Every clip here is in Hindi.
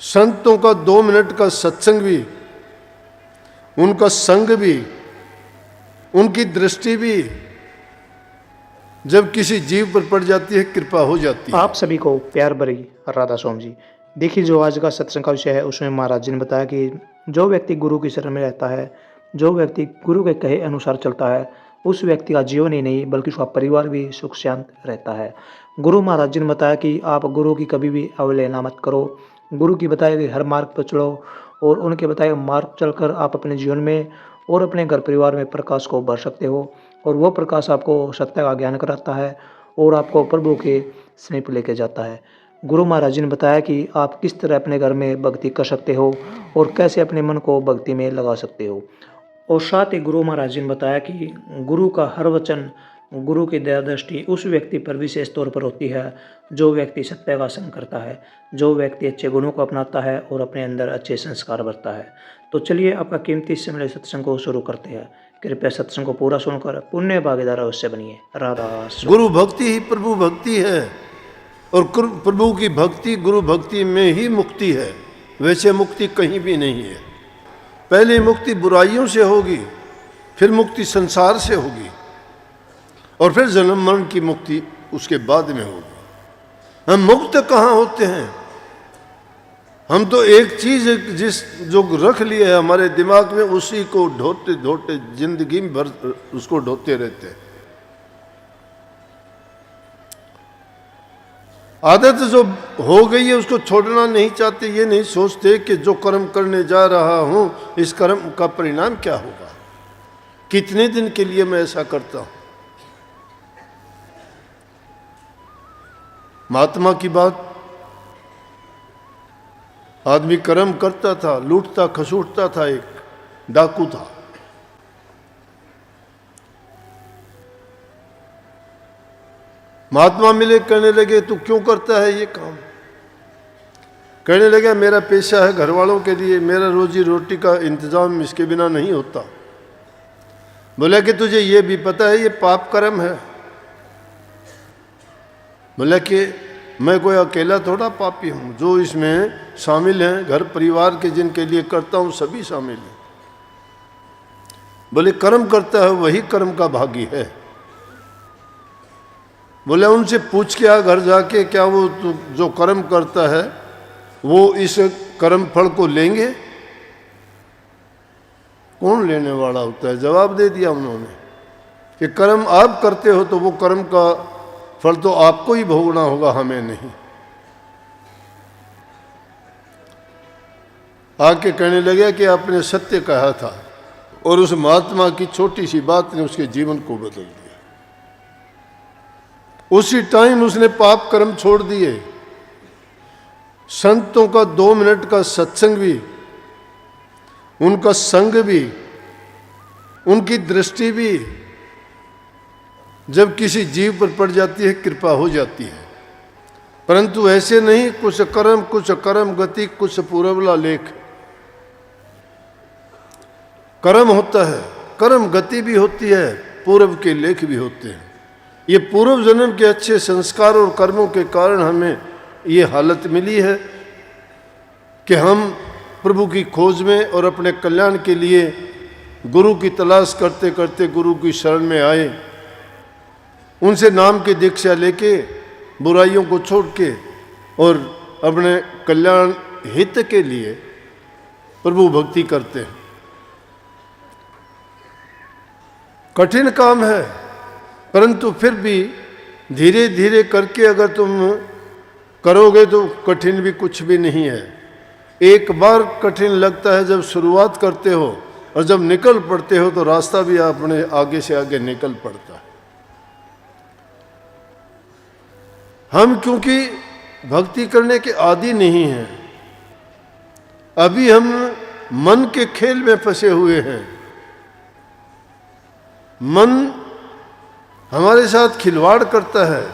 संतों का 2 मिनट का सत्संग भी, उनका संग भी, उनकी दृष्टि भी जब किसी जीव पर पड़ जाती है, कृपा हो जाती है। आप सभी को प्यार भरी राधा स्वामी जी। देखिए, जो आज का सत्संग का विषय है उसमें महाराज जी ने बताया कि जो व्यक्ति गुरु की शरण में रहता है, जो व्यक्ति गुरु के कहे अनुसार चलता है, उस व्यक्ति का जीवन ही नहीं बल्कि उसका परिवार भी सुख शांत रहता है। गुरु महाराज जी ने बताया कि आप गुरु की कभी भी अवहेलना मत करो, गुरु की बताए गए हर मार्ग पर चलो और उनके बताए गए मार्ग चलकर आप अपने जीवन में और अपने घर परिवार में प्रकाश को भर सकते हो और वो प्रकाश आपको सत्य का ज्ञान कराता है और आपको प्रभु के समीप लेके जाता है। गुरु महाराज जी ने बताया कि आप किस तरह अपने घर में भक्ति कर सकते हो और कैसे अपने मन को भक्ति में लगा सकते हो। और साथ ही गुरु महाराज जी ने बताया कि गुरु का हर वचन, गुरु की दया दृष्टि उस व्यक्ति पर विशेष तौर पर होती है जो व्यक्ति सत्य का संग करता है, जो व्यक्ति अच्छे गुणों को अपनाता है और अपने अंदर अच्छे संस्कार भरता है। तो चलिए आपका कीमती समय सत्संग को शुरू करते हैं। कृपया सत्संग को पूरा सुनकर पुण्य भागीदार अवश्य बनिए। राधा स्वामी। गुरु भक्ति ही प्रभु भक्ति है और प्रभु की भक्ति, गुरु भक्ति में ही मुक्ति है। वैसे मुक्ति कहीं भी नहीं है। पहले मुक्ति बुराइयों से होगी, फिर मुक्ति संसार से होगी और फिर जन्म मरण की मुक्ति उसके बाद में होगी। हम मुक्त कहाँ होते हैं? हम तो एक चीज जो रख लिए है हमारे दिमाग में, उसी को ढोते ढोते जिंदगी भर उसको ढोते रहते हैं। आदत जो हो गई है उसको छोड़ना नहीं चाहते। ये नहीं सोचते कि जो कर्म करने जा रहा हूं इस कर्म का परिणाम क्या होगा, कितने दिन के लिए मैं ऐसा करता हूं। महात्मा की बात, आदमी कर्म करता था, लूटता खसूटता था, एक डाकू था। महात्मा मिले, कहने लगे तू क्यों करता है ये काम? कहने लगे मेरा पेशा है, घर वालों के लिए, मेरा रोजी रोटी का इंतजाम इसके बिना नहीं होता। बोला कि तुझे ये भी पता है ये पाप कर्म है? बोला कि मैं कोई अकेला थोड़ा पापी हूँ, जो इसमें शामिल हैं घर परिवार के जिनके लिए करता हूँ सभी शामिल हैं। बोले कर्म करता है वही कर्म का भागी है। बोले उनसे पूछ के आ घर जाके, क्या वो जो कर्म करता है वो इस कर्म फल को लेंगे? कौन लेने वाला होता है? जवाब दे दिया उन्होंने कि कर्म आप करते हो तो वो कर्म का फल तो आपको ही भोगना होगा, हमें नहीं। आके कहने लगे कि आपने सत्य कहा था, और उस महात्मा की छोटी सी बात ने उसके जीवन को बदल दिया। उसी टाइम उसने पाप कर्म छोड़ दिए। संतों का 2 मिनट का सत्संग भी, उनका संग भी, उनकी दृष्टि भी जब किसी जीव पर पड़ जाती है, कृपा हो जाती है। परंतु ऐसे नहीं, कुछ कर्म गति कुछ पूर्वला लेख। कर्म होता है, कर्म गति भी होती है, पूर्व के लेख भी होते हैं। ये पूर्व जन्म के अच्छे संस्कार और कर्मों के कारण हमें ये हालत मिली है कि हम प्रभु की खोज में और अपने कल्याण के लिए गुरु की तलाश करते करते गुरु की शरण में आए, उनसे नाम की दीक्षा लेके बुराइयों को छोड़ के और अपने कल्याण हित के लिए प्रभु भक्ति करते हैं। कठिन काम है, परंतु फिर भी धीरे धीरे करके अगर तुम करोगे तो कठिन भी कुछ भी नहीं है। एक बार कठिन लगता है जब शुरुआत करते हो, और जब निकल पड़ते हो तो रास्ता भी अपने आगे से आगे निकल पड़ता है। हम क्योंकि भक्ति करने के आदी नहीं हैं, अभी हम मन के खेल में फंसे हुए हैं। मन हमारे साथ खिलवाड़ करता है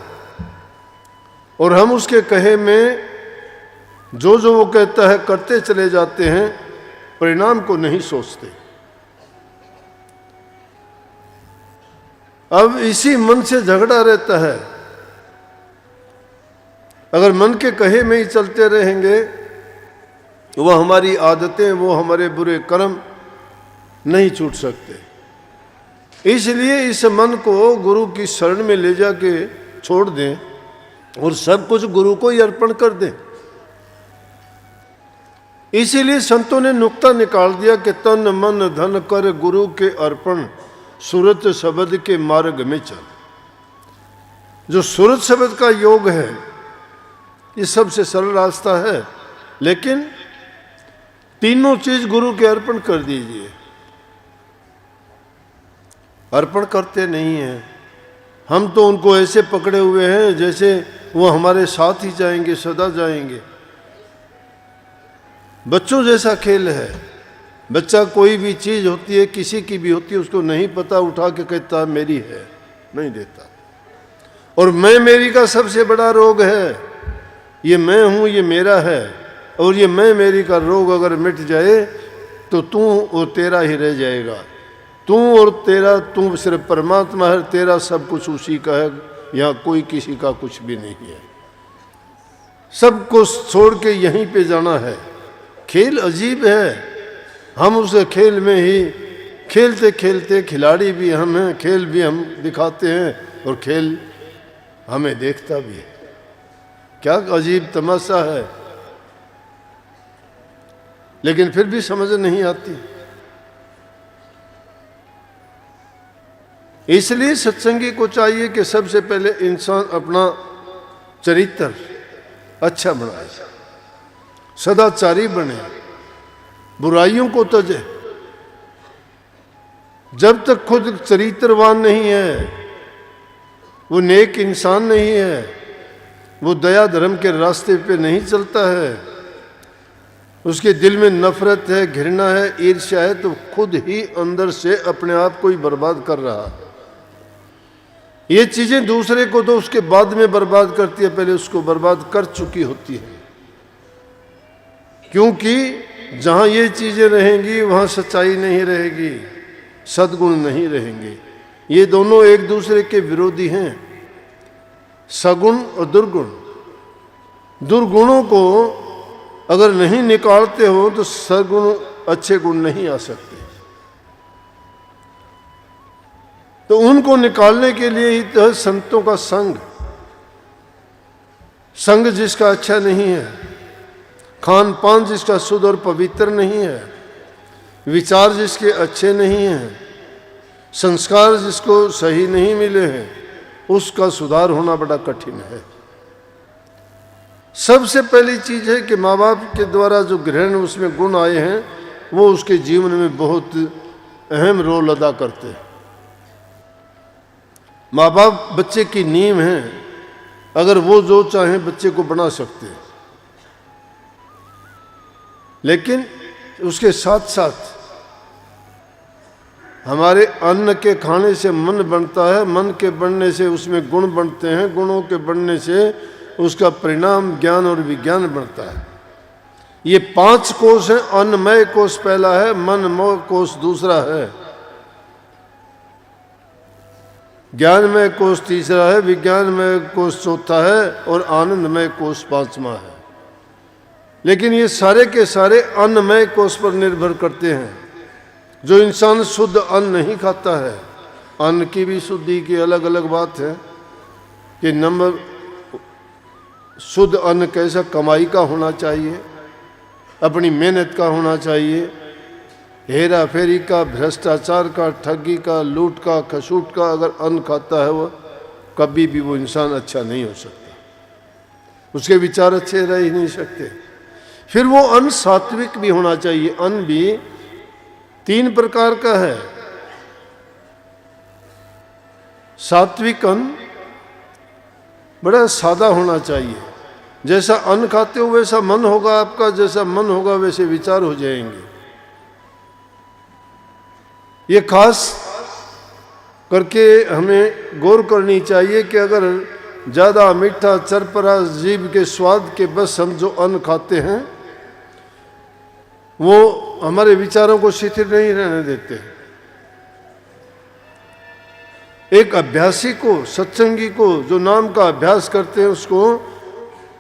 और हम उसके कहे में जो वो कहता है करते चले जाते हैं, परिणाम को नहीं सोचते। अब इसी मन से झगड़ा रहता है। अगर मन के कहे में ही चलते रहेंगे वह हमारी आदतें, वो हमारे बुरे कर्म नहीं छूट सकते। इसलिए इस मन को गुरु की शरण में ले जाके छोड़ दें और सब कुछ गुरु को ही अर्पण कर दें। इसीलिए संतों ने नुक्ता निकाल दिया कि तन मन धन कर गुरु के अर्पण, सूरत शब्द के मार्ग में चल। जो सूरत शब्द का योग है ये सबसे सरल रास्ता है, लेकिन तीनों चीज गुरु के अर्पण कर दीजिए। अर्पण करते नहीं हैं हम, तो उनको ऐसे पकड़े हुए हैं जैसे वो हमारे साथ ही जाएंगे, सदा जाएंगे। बच्चों जैसा खेल है। बच्चा कोई भी चीज होती है, किसी की भी होती है, उसको नहीं पता, उठा के कहता मेरी है, नहीं देता। और मैं मेरी का सबसे बड़ा रोग है। ये मैं हूं, ये मेरा है, और ये मैं मेरी का रोग अगर मिट जाए तो तू और तेरा ही रह जाएगा। तू और तेरा, तू सिर्फ परमात्मा है, तेरा सब कुछ उसी का है। यहाँ कोई किसी का कुछ भी नहीं है। सब कुछ छोड़ के यहीं पे जाना है। खेल अजीब है। हम उस खेल में ही खेलते खेलते खिलाड़ी भी हम हैं, खेल भी हम दिखाते हैं और खेल हमें देखता भी है। क्या अजीब तमाशा है, लेकिन फिर भी समझ नहीं आती। इसलिए सत्संगी को चाहिए कि सबसे पहले इंसान अपना चरित्र अच्छा बनाए, सदाचारी बने, बुराइयों को तजे। जब तक खुद चरित्रवान नहीं है, वो नेक इंसान नहीं है, वो दया धर्म के रास्ते पे नहीं चलता है, उसके दिल में नफरत है, घृणा है, ईर्ष्या है, तो खुद ही अंदर से अपने आप को ही बर्बाद कर रहा है। ये चीजें दूसरे को तो उसके बाद में बर्बाद करती है, पहले उसको बर्बाद कर चुकी होती है। क्योंकि जहां ये चीजें रहेंगी वहां सच्चाई नहीं रहेगी, सद्गुण नहीं रहेंगे। ये दोनों एक दूसरे के विरोधी हैं, सगुण और दुर्गुण। दुर्गुणों को अगर नहीं निकालते हो तो सगुण, अच्छे गुण नहीं आ सकते। तो उनको निकालने के लिए ही तो संतों का संग। संग जिसका अच्छा नहीं है, खान पान जिसका शुद्ध और पवित्र नहीं है, विचार जिसके अच्छे नहीं हैं, संस्कार जिसको सही नहीं मिले हैं, उसका सुधार होना बड़ा कठिन है। सबसे पहली चीज है कि माँ बाप के द्वारा जो ग्रहण उसमें गुण आए हैं वो उसके जीवन में बहुत अहम रोल अदा करते हैं। माँ बाप बच्चे की नींव हैं, अगर वो जो चाहें बच्चे को बना सकते हैं, लेकिन उसके साथ साथ हमारे अन्न के खाने से मन बनता है, मन के बनने से उसमें गुण बनते हैं, गुणों के बनने से उसका परिणाम ज्ञान और विज्ञान बनता है। ये 5 कोष हैं। अन्नमय कोष पहला है, मनमय कोष दूसरा है, ज्ञानमय कोष तीसरा है, विज्ञानमय कोष चौथा है और आनंदमय कोष 5वां है। लेकिन ये सारे के सारे अन्नमय कोष पर निर्भर करते हैं। जो इंसान शुद्ध अन्न नहीं खाता है, अन्न की भी शुद्धि की अलग अलग बात है कि नंबर शुद्ध अन्न कैसा कमाई का होना चाहिए, अपनी मेहनत का होना चाहिए, हेरा फेरी का, भ्रष्टाचार का, ठगी का, लूट का, खसूट का अगर अन्न खाता है वह कभी भी वो इंसान अच्छा नहीं हो सकता, उसके विचार अच्छे रह ही नहीं सकते। फिर वो अन्न सात्विक भी होना चाहिए। अन्न भी 3 प्रकार का है। सात्विक अन्न बड़ा सादा होना चाहिए। जैसा अन्न खाते हो वैसा मन होगा आपका, जैसा मन होगा वैसे विचार हो जाएंगे। ये खास करके हमें गौर करनी चाहिए कि अगर ज़्यादा मीठा चरपरा जीभ के स्वाद के बस हम जो अन्न खाते हैं वो हमारे विचारों को शिथिल नहीं रहने देते। एक अभ्यासी को, सत्संगी को जो नाम का अभ्यास करते हैं उसको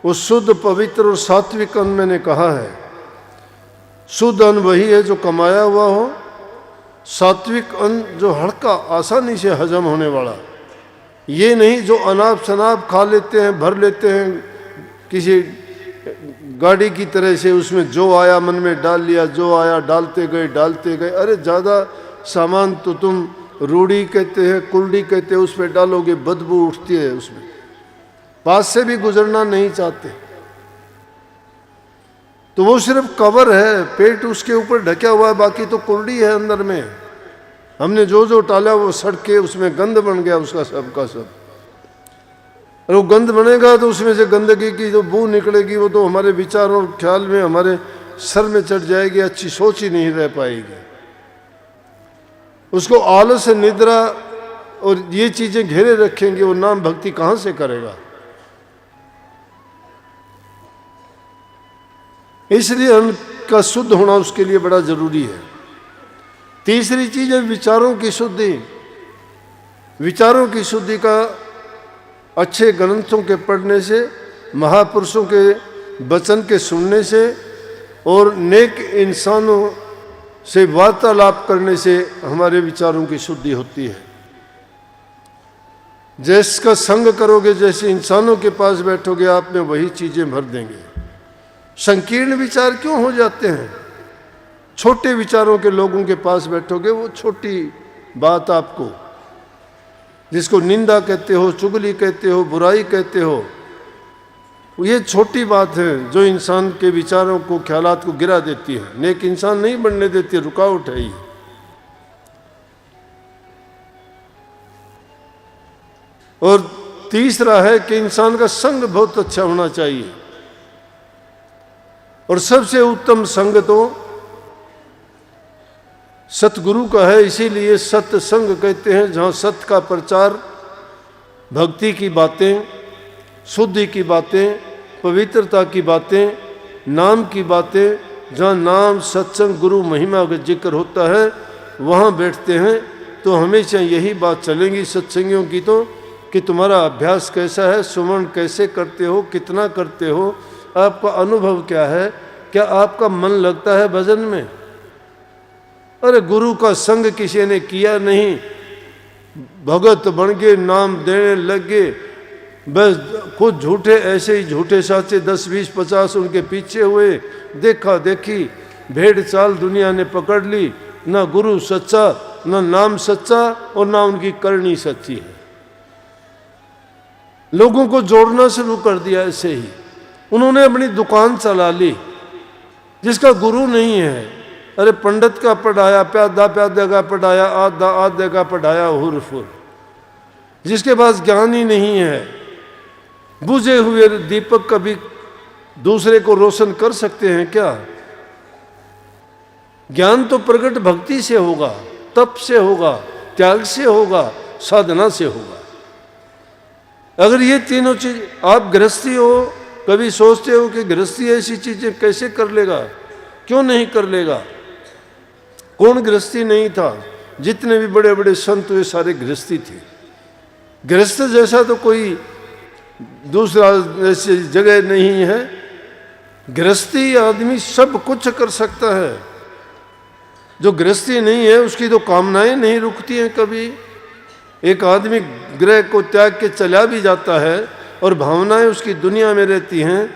वो शुद्ध पवित्र और सात्विक अन्न मैंने कहा है। शुद्ध अन्न वही है जो कमाया हुआ हो, सात्विक अन्न जो हल्का आसानी से हजम होने वाला, ये नहीं जो अनाप शनाप खा लेते हैं, भर लेते हैं किसी गाड़ी की तरह से, उसमें जो आया मन में डाल लिया, जो आया डालते गए। अरे ज़्यादा सामान तो तुम रूढ़ी कहते हैं, कुल्डी कहते हैं, उस पर डालोगे बदबू उठती है, उसमें पास से भी गुजरना नहीं चाहते। तो वो सिर्फ कवर है, पेट उसके ऊपर ढका हुआ है, बाकी तो कुल्डी है अंदर में। हमने जो जो टाला वो सड़ के उसमें गंद बन गया उसका सब का सब। और वो गंद बनेगा तो उसमें से गंदगी की जो बू निकलेगी वो तो हमारे विचार और ख्याल में, हमारे सर में चढ़ जाएगी, अच्छी सोच ही नहीं रह पाएगी। उसको आलस, निद्रा और ये चीजें घेरे रखेंगे, वो नाम भक्ति कहाँ से करेगा। इसलिए अन्न का शुद्ध होना उसके लिए बड़ा जरूरी है। तीसरी चीज है विचारों की शुद्धि। विचारों की शुद्धि का अच्छे ग्रंथों के पढ़ने से, महापुरुषों के वचन के सुनने से और नेक इंसानों से वार्तालाप करने से हमारे विचारों की शुद्धि होती है। जिसका संग करोगे, जैसे इंसानों के पास बैठोगे, आप में वही चीजें भर देंगे। संकीर्ण विचार क्यों हो जाते हैं? छोटे विचारों के लोगों के पास बैठोगे, वो छोटी बात आपको, जिसको निंदा कहते हो, चुगली कहते हो, बुराई कहते हो, ये छोटी बात है जो इंसान के विचारों को, ख्यालात को गिरा देती है, नेक इंसान नहीं बनने देती, रुकावट है ये। और तीसरा है कि इंसान का संग बहुत अच्छा होना चाहिए। और सबसे उत्तम संग तो सतगुरु का है, इसीलिए सत्संग कहते हैं, जहाँ सत्य का प्रचार, भक्ति की बातें, शुद्धि की बातें, पवित्रता की बातें, नाम की बातें, जहाँ नाम, सत्संग, गुरु महिमा का जिक्र होता है, वहाँ बैठते हैं। तो हमेशा यही बात चलेंगी सत्संगियों की, तो कि तुम्हारा अभ्यास कैसा है, सुमन कैसे करते हो, कितना करते हो, आपका अनुभव क्या है, क्या आपका मन लगता है भजन में? अरे गुरु का संग किसी ने किया नहीं, भगत बन गए, नाम देने लग गए, बस खुद झूठे, ऐसे ही झूठे साचे 10, 20, 50 उनके पीछे हुए, देखा देखी भेड़ चाल दुनिया ने पकड़ ली। ना गुरु सच्चा, ना नाम सच्चा, और ना उनकी करनी सच्ची है। लोगों को जोड़ना शुरू कर दिया ऐसे ही। उन्होंने अपनी दुकान चला ली, जिसका गुरु नहीं है। अरे पंडित का पढ़ाया, प्यादा प्यादा का पढ़ाया, आधा आधे का पढ़ाया, हुरफुर, जिसके पास ज्ञान ही नहीं है। बुझे हुए दीपक कभी दूसरे को रोशन कर सकते हैं क्या? ज्ञान तो प्रकट भक्ति से होगा, तप से होगा, त्याग से होगा, साधना से होगा। अगर ये तीनों चीज, आप गृहस्थी हो, कभी सोचते हो कि गृहस्थी ऐसी चीजें कैसे कर लेगा? क्यों नहीं कर लेगा? कौन गृहस्थी नहीं था? जितने भी बड़े बड़े संत हुए सारे गृहस्थी थे। गृहस्थ जैसा तो कोई दूसरा ऐसी जगह नहीं है। गृहस्थी आदमी सब कुछ कर सकता है। जो गृहस्थी नहीं है उसकी तो कामनाएं नहीं रुकती हैं कभी। एक आदमी गृह को त्याग के चला भी जाता है और भावनाएं उसकी दुनिया में रहती हैं,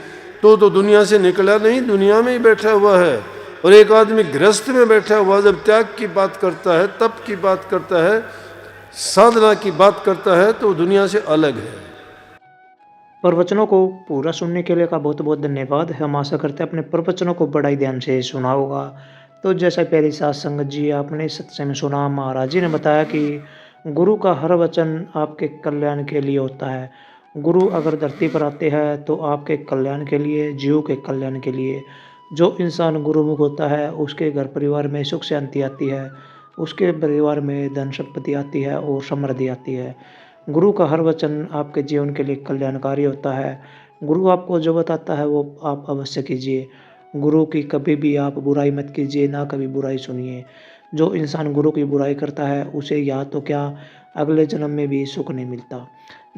तो दुनिया से निकला नहीं, दुनिया में ही बैठा हुआ है। और एक आदमी गृहस्थ में बैठा हुआ जब त्याग की बात करता है, तप की बात करता है, साधना की बात करता है, तो दुनिया से अलग है। प्रवचनों को पूरा सुनने के लिए का बहुत बहुत धन्यवाद। हम आशा करते हैं अपने प्रवचनों को बड़ा ही ध्यान से सुना होगा। तो जैसा पहले साथ संगत जी आपने सत्संग में सुना, महाराज जी ने बताया कि गुरु का हर वचन आपके कल्याण के लिए होता है। गुरु अगर धरती पर आते हैं तो आपके कल्याण के लिए, जीव के कल्याण के लिए। जो इंसान गुरुमुख होता है उसके घर परिवार में सुख शांति आती है, उसके परिवार में धन संपत्ति आती है और समृद्धि आती है। गुरु का हर वचन आपके जीवन के लिए कल्याणकारी होता है। गुरु आपको जो बताता है वो आप अवश्य कीजिए। गुरु की कभी भी आप बुराई मत कीजिए, ना कभी बुराई सुनिए। जो इंसान गुरु की बुराई करता है उसे या तो क्या अगले जन्म में भी सुख नहीं मिलता।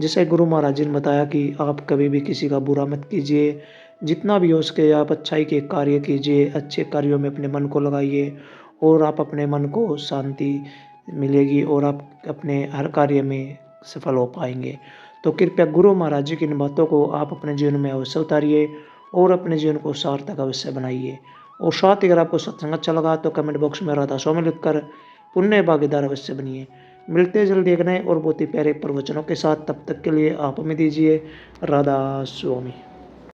जैसे गुरु महाराज जी ने बताया कि आप कभी भी किसी का बुरा मत कीजिए, जितना भी हो सके आप अच्छाई के कार्य कीजिए, अच्छे कार्यों में अपने मन को लगाइए और आप अपने मन को शांति मिलेगी और आप अपने हर कार्य में सफल हो पाएंगे। तो कृपया गुरु महाराज जी की इन बातों को आप अपने जीवन में अवश्य उतारिए और अपने जीवन को सार्थक अवश्य बनाइए। और साथ ही अगर आपको सत्संग अच्छा लगा तो कमेंट बॉक्स में राधा स्वामी लिखकर पुण्य भागीदार अवश्य बनिए। मिलते हैं जल्दी एक नए और बहुत ही प्यारे प्रवचनों के साथ। तब तक के लिए आप हमें दीजिए राधा स्वामी।